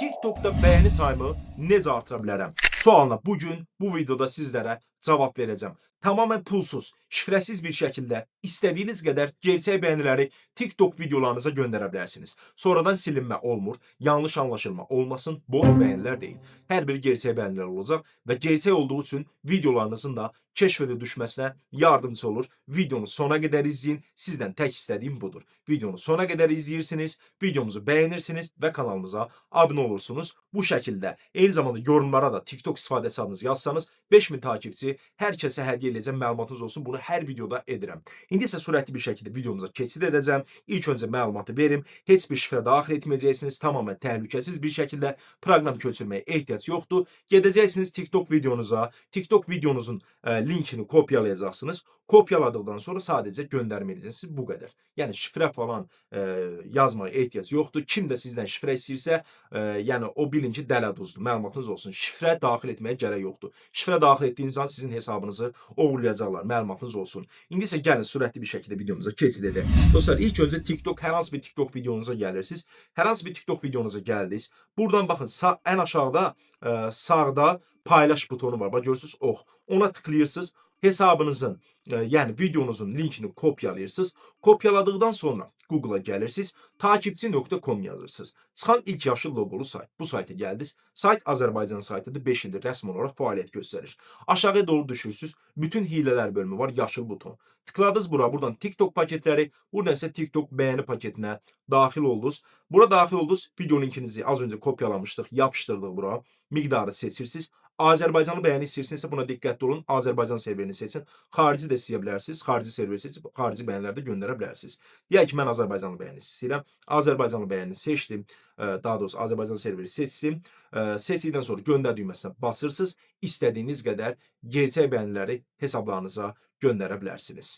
TikTok'da beğeni sayımı necə artıra bilərəm? Sualına bugün bu videoda sizlərə cavab verəcəm. Tamamen pulsuz, şifrəsiz bir şəkildə istədiyiniz qədər gerçək bəyəniləri TikTok videolarınıza göndərə bilərsiniz. Sonradan silinmə olmur, yanlış anlaşılma olmasın, boş bəyənilər deyil. Hər biri gerçək bəyənilər olacaq və gerçək olduğu üçün videolarınızın da keşfə düşməsinə yardımcı olur. Videonu sona qədər izləyin. Sizdən tək istədiyim budur. Videonu sona qədər izləyirsiniz, videomuzu bəyənirsiniz və kanalımıza abunə olursunuz. Bu şəkildə eyni zamanda yorumlara da TikTok istifadəçi adınızı yazsanız 5000 takipçi hər kəsə hədiyyə eləyəcəm, məlumatınız olsun. Bunu hər videoda edirəm. İndi isə sürətli bir şəkildə videomuza keçid edəcəm. İlk öncə məlumatı verim. Heç bir şifrə daxil etməyəcəksiniz. Tamamen təhlükəsiz bir şəkildə proqram köçürməyə ehtiyac yoxdur. Gedəcəksiniz TikTok videonuza. TikTok videonuzun linkini kopyalayacaqsınız. Kopyaladıqdan sonra sadəcə göndərmə edəcəksiniz. Bu qədər. Yəni şifrə falan yazmaya ehtiyac yoxdur. Kim də sizdən şifrə istəyirsə, yəni o bilin ki, dələduzdur. Məlumatınız olsun. Şifrə daxil etməyə gərək yoxdur. Şifrə daxil etdiyiniz zaman sizin hesabınızı oğurlayacaqlar. Məlumatınız olsun. İndi isə gəlin sürətli bir şəkildə videomuza keçid edək. Dostlar, ilk öncə TikTok, hər hansı bir TikTok videonuza gəlirsiniz. Hər hansı bir TikTok videonuza gəldiniz. Buradan baxın, ən aşağıda sağda paylaş butonu var. Bax görürsüz, ox. Ona tıklayırsınız. Hesabınızın, yəni videonuzun linkini kopyalayırsınız. Kopyaladıqdan sonra Google'a gəlirsiniz. Takipçi.com yazırsınız. Çıxan ilk yaşıl loqolu sayt. Bu sayta gəldiniz. Sayt Azərbaycan saytıdır. 5 ildir rəsmi olaraq fəaliyyət göstərir. Aşağıya doğru düşürsüz. Bütün hilələr bölümü var. Yaşıl buton. Tıkladınız bura. Buradan TikTok paketləri. Buradan isə TikTok bəyəni paketinə daxil oldunuz. Bura daxil oldunuz. Video linkinizi az öncə kopyalamışdıq. Yapışdırdıq bura. Miqdarı seçirsiniz. Azərbaycanlı bəyəni istəyirsinizsə buna diqqətli olun. Azərbaycan serverini seçin. Xarici də istəyə bilərsiniz. Xarici serveri seçib xarici bəyənilər də göndərə bilərsiniz. Deyək ki, mən Azərbaycanlı bəyəni istəyirəm. Azərbaycanlı bəyəni seçdim. Daha doğrusu Azərbaycan serveri seçdim. Seçdikdən sonra göndər düyməsinə basırsınız. İstədiyiniz qədər gerçək bəyəniləri hesablarınıza göndərə bilərsiniz.